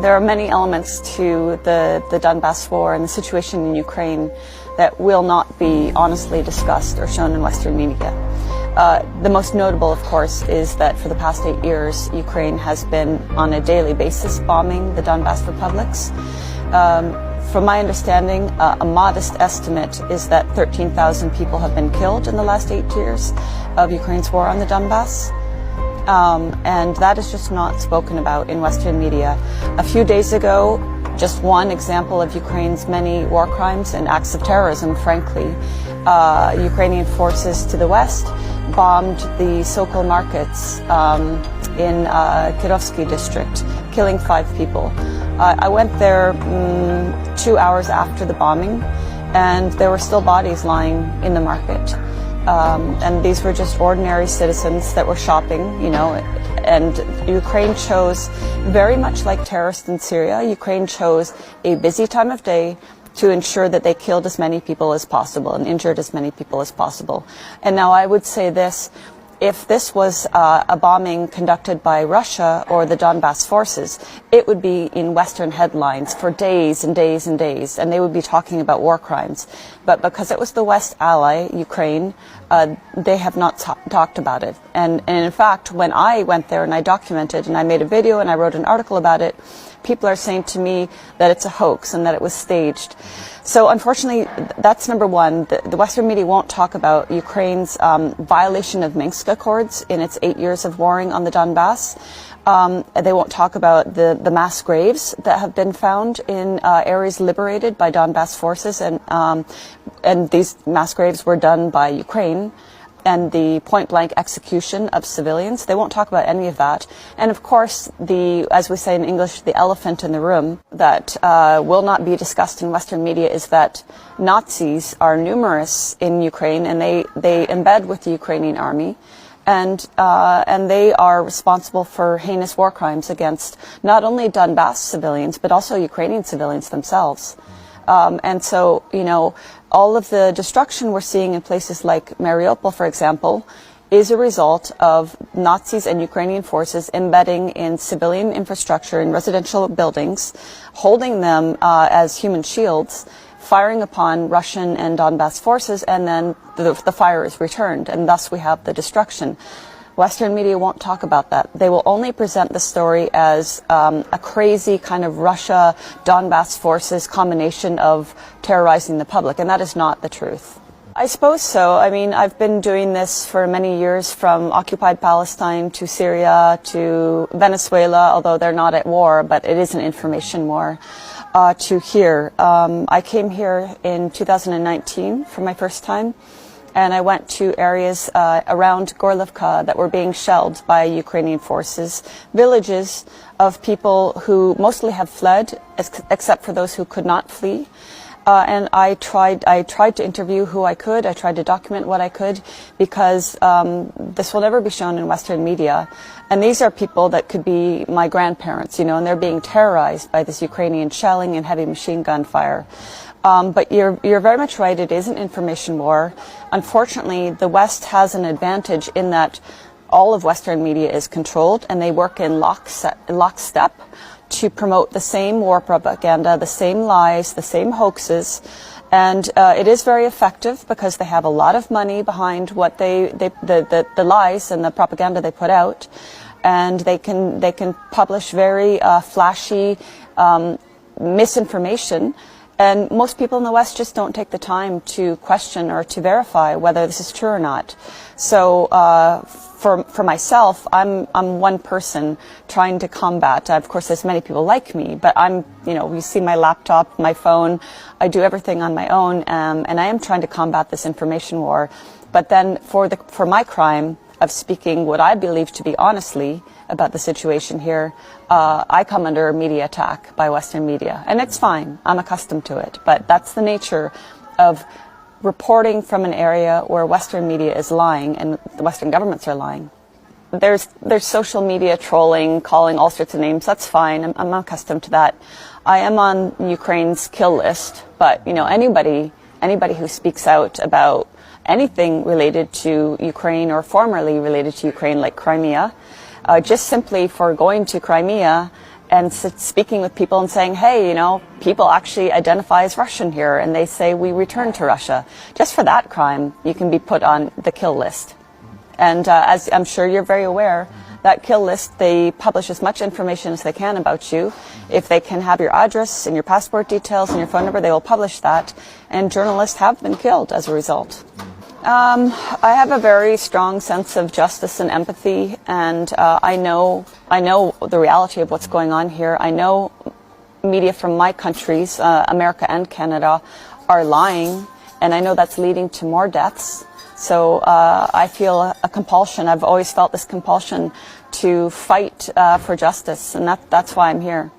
There are many elements to the Donbass war and the situation in Ukraine that will not be honestly discussed or shown in Western media. The most notable, of course, is that for the past 8 years, Ukraine has been on a daily basis bombing the Donbass republics. From my understanding, a modest estimate is that 13,000 people have been killed in the last 8 years of Ukraine's war on the Donbass. And that is just not spoken about in Western media. A few days ago, just one example of Ukraine's many war crimes and acts of terrorism, frankly, Ukrainian forces to the west bombed the Sokol markets in Kirovsky district, killing 5 people. I went there 2 hours after the bombing, and there were still bodies lying in the market. And these were just ordinary citizens that were shopping, and Ukraine chose, very much like terrorists in Syria, Ukraine chose a busy time of day to ensure that they killed as many people as possible and injured as many people as possible. And now I would say this, if this was a bombing conducted by Russia or the Donbass forces, it would be in Western headlines for days and days and days, and they would be talking about war crimes. But because it was the West ally, Ukraine, they have not talked about it. And in fact, when I went there and I documented and I made a video and I wrote an article about it, people are saying to me that it's a hoax and that it was staged. So unfortunately, that's number one. The Western media won't talk about Ukraine's violation of Minsk Accords in its 8 years of warring on the Donbass. They won't talk about the mass graves that have been found in areas liberated by Donbass forces, and these mass graves were done by Ukraine, and the point-blank execution of civilians. They won't talk about any of that. And of course, as we say in English, the elephant in the room that will not be discussed in Western media is that Nazis are numerous in Ukraine, and they embed with the Ukrainian army. And they are responsible for heinous war crimes against not only Donbass civilians, but also Ukrainian civilians themselves. And so, all of the destruction we're seeing in places like Mariupol, for example, is a result of Nazis and Ukrainian forces embedding in civilian infrastructure in residential buildings, holding them as human shields, firing upon Russian and Donbass forces, and then the fire is returned, and thus we have the destruction. Western media won't talk about that. They will only present the story as a crazy kind of Russia-Donbass forces combination of terrorizing the public, and that is not the truth. I suppose so. I mean, I've been doing this for many years, from occupied Palestine to Syria to Venezuela, although they're not at war, but it is an information war, to here. I came here in 2019 for my first time, and I went to areas around Gorlivka that were being shelled by Ukrainian forces, villages of people who mostly have fled, except for those who could not flee. And I tried to interview who I could. I tried to document what I could, because this will never be shown in Western media. And these are people that could be my grandparents, and they're being terrorized by this Ukrainian shelling and heavy machine gun fire. But you're very much right. It is an information war. Unfortunately, the West has an advantage in that all of Western media is controlled, and they work in lockstep to promote the same war propaganda, the same lies, the same hoaxes. And it is very effective because they have a lot of money behind what the lies and the propaganda they put out, and they can publish very flashy misinformation. And most people in the West just don't take the time to question or to verify whether this is true or not. So for myself, I'm one person trying to combat. Of course, there's many people like me, but you see my laptop, my phone. I do everything on my own, and I am trying to combat this information war. But then for my crime of speaking what I believe to be honestly about the situation here, I come under media attack by Western media. And it's fine. I'm accustomed to it. But that's the nature of reporting from an area where Western media is lying and the Western governments are lying. There's social media trolling, calling all sorts of names. That's fine. I'm accustomed to that. I am on Ukraine's kill list. But, anybody who speaks out about anything related to Ukraine or formerly related to Ukraine, like Crimea, just simply for going to Crimea and speaking with people and saying, hey, you know, people actually identify as Russian here, and they say we return to Russia. Just for that crime, you can be put on the kill list. And as I'm sure you're very aware, that kill list, they publish as much information as they can about you. If they can have your address and your passport details and your phone number, they will publish that. And journalists have been killed as a result. I have a very strong sense of justice and empathy, and I know the reality of what's going on here. I know media from my countries, America and Canada, are lying, and I know that's leading to more deaths. So I feel a compulsion. I've always felt this compulsion to fight for justice, and that's why I'm here.